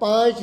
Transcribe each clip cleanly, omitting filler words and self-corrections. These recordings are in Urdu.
5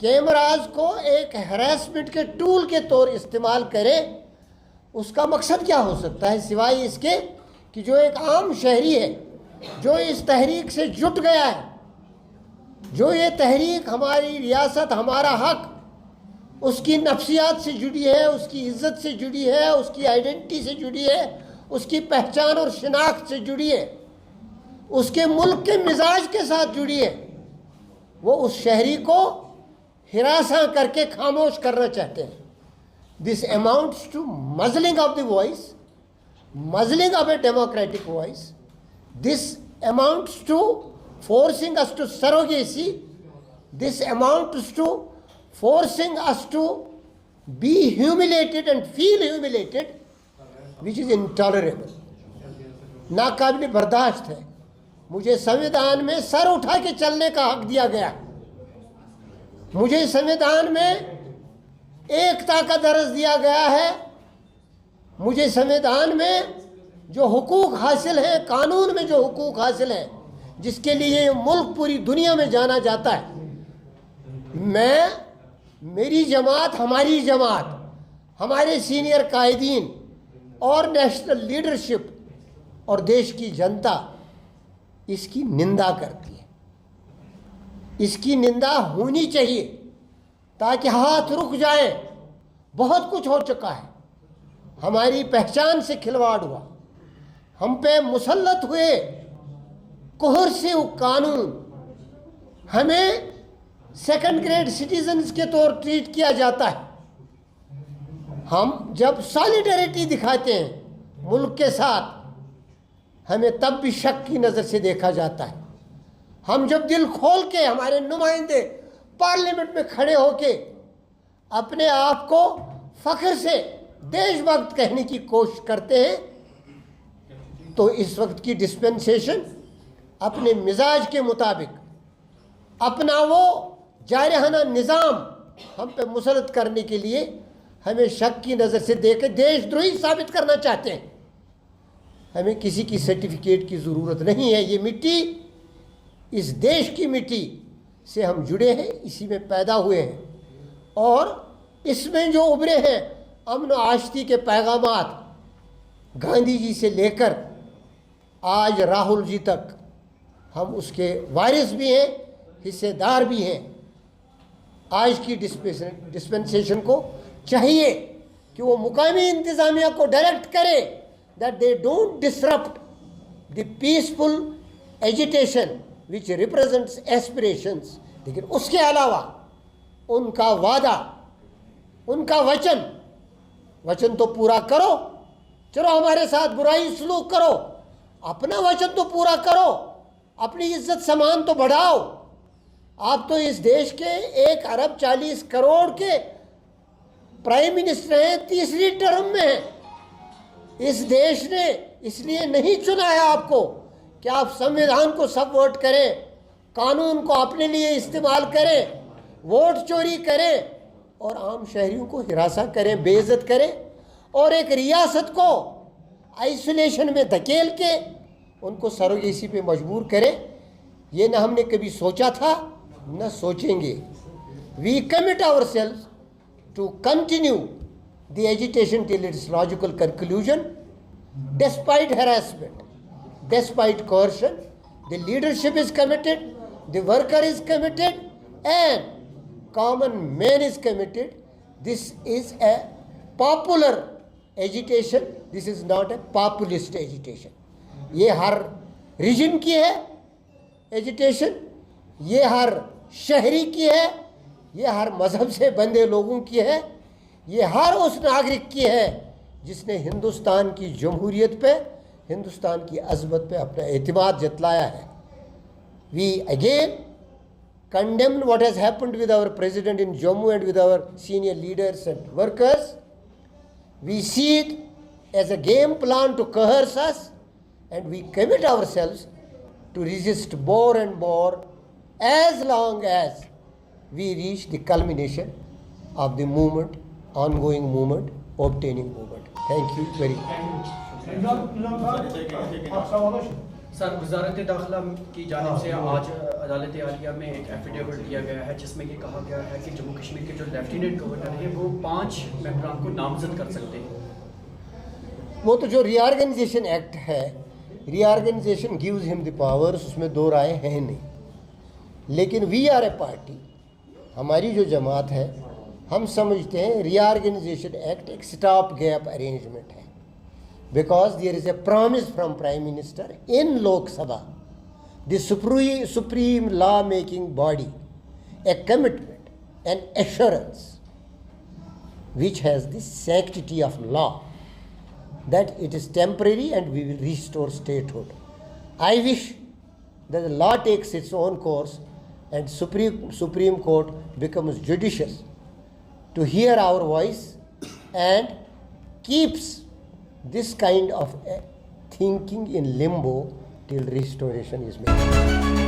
کیمراز کو ایک ہراسمنٹ کے ٹول کے طور استعمال کرے، اس کا مقصد کیا ہو سکتا ہے سوائے اس کے کہ جو ایک عام شہری ہے جو اس تحریک سے جٹ گیا ہے، جو یہ تحریک ہماری ریاست ہمارا حق اس کی نفسیات سے جڑی ہے، اس کی عزت سے جڑی ہے، اس کی آئیڈینٹی سے جڑی ہے، اس کی پہچان اور شناخت سے جڑی ہے، اس کے ملک کے مزاج کے ساتھ جڑی ہے، وہ اس شہری کو ہراساں کر کے خاموش کرنا چاہتے ہیں. This amounts to muzzling of the voice, muzzling of a democratic voice. This amounts to forcing us to surrogacy. This amounts to forcing us to be humiliated and feel humiliated, which is intolerable. ناقابل برداشت ہے. مجھے سنویدھان میں سر اٹھا کے چلنے کا حق دیا گیا، مجھے سنویدھان میں ایکتا کا درس دیا گیا ہے، مجھے سنویدھان میں جو حقوق حاصل ہیں، قانون میں جو حقوق حاصل ہیں، جس کے لیے یہ ملک پوری دنیا میں جانا جاتا ہے، میری جماعت، ہماری جماعت، ہمارے سینئر قائدین اور نیشنل لیڈرشپ اور دیش کی جنتا اس کی نندا کرتی ہے. اس کی نندا ہونی چاہیے تاکہ ہاتھ رک جائیں. بہت کچھ ہو چکا ہے، ہماری پہچان سے کھلواڑ ہوا، ہم پہ مسلط ہوئے کوہرسیو قانون، ہمیں سیکنڈ گریڈ سٹیزنز کے طور ٹریٹ کیا جاتا ہے. ہم جب سالیڈریٹی دکھاتے ہیں ملک کے ساتھ، ہمیں تب بھی شک کی نظر سے دیکھا جاتا ہے. ہم جب دل کھول کے، ہمارے نمائندے پارلیمنٹ میں کھڑے ہو کے اپنے آپ کو فخر سے دیش بھکت کہنے کی کوشش کرتے ہیں، تو اس وقت کی ڈسپنسیشن اپنے مزاج کے مطابق اپنا وہ جارحانہ نظام ہم پہ مسلط کرنے کے لیے ہمیں شک کی نظر سے دیکھ کے دیش دروہی ثابت کرنا چاہتے ہیں. ہمیں کسی کی سرٹیفکیٹ کی ضرورت نہیں ہے. یہ مٹی اس دیش کی مٹی سے ہم جڑے ہیں، اسی میں پیدا ہوئے ہیں، اور اس میں جو ابھرے ہیں امن و آشتی کے پیغامات، گاندھی جی سے لے کر آج راہل جی تک، ہم اس کے وارث بھی ہیں، حصے دار بھی ہیں. آج کی ڈسپنسیشن کو چاہیے کہ وہ مقامی انتظامیہ کو ڈائریکٹ کرے that they don't disrupt the peaceful agitation which represents aspirations. لیکن اس کے علاوہ ان کا وعدہ، ان کا وچن تو پورا کرو. چلو ہمارے ساتھ برائی سلوک کرو، اپنا وچن تو پورا کرو، اپنی عزت سامان تو بڑھاؤ. آپ تو اس دیش کے 1 ارب 40 کروڑ کے پرائم منسٹر ہیں، تیسری ٹرم میں ہیں. اس دیش نے اس لیے نہیں چنا ہے آپ کو کہ آپ سنویدھان کو سب ووٹ کریں، قانون کو اپنے لیے استعمال کریں، ووٹ چوری کریں اور عام شہریوں کو ہراساں کریں، بے عزت کریں، اور ایک ریاست کو آئسولیشن میں دھکیل کے ان کو سروگیسی پہ مجبور کریں. یہ نہ ہم نے کبھی سوچا تھا، نہ سوچیں گے. We commit ourselves to continue the agitation till its logical conclusion, despite harassment, despite coercion. The leadership is committed, the worker is committed, and common man is committed. This is a popular agitation, this is not a populist agitation. یہ ہر ریجن کی ہے ایجیٹیشن، یہ ہر شہری کی ہے، یہ ہر مذہب سے بندے لوگوں کی ہے، یہ ہر اس ناگرک کی ہے جس نے ہندوستان کی جمہوریت پہ، ہندوستان کی عظمت پہ اپنا اعتماد جتلایا ہے. We again condemn what has happened with our president in Jammu and with our senior leaders and workers. We see it as a game plan to coerce us, and we commit ourselves to resist more and more as long as we reach the culmination of the movement, ongoing movement, obtaining movement. Thank you very much. سر وزارت داخلہ کی جانب سے آج عدالت عالیہ میں ایک ایفیڈیوٹ دیا گیا ہے جس میں یہ کہا گیا ہے کہ جموں کشمیر کے جو لیفٹیننٹ گورنر ہیں وہ 5 ممبران کو نامزد کر سکتے ہیں. وہ تو جو ری آرگنائزیشن ایکٹ ہے, ری آرگنائزیشن گیوز ہم دی پاورس, اس میں دو رائے ہیں نہیں. لیکن وی آر اے پارٹی, ہماری جو جماعت ہے, ہم سمجھتے ہیں ری آرگنائزیشن ایکٹ ایک سٹاپ گیپ ارینجمنٹ ہے, because there is a promise from prime minister in Lok Sabha, the supreme law making body, a commitment, an assurance which has the sanctity of law, that it is temporary and we will restore statehood. I wish that the law takes its own course and Supreme Court becomes judicious to hear our voice and keeps this kind of thinking in limbo till restoration is made.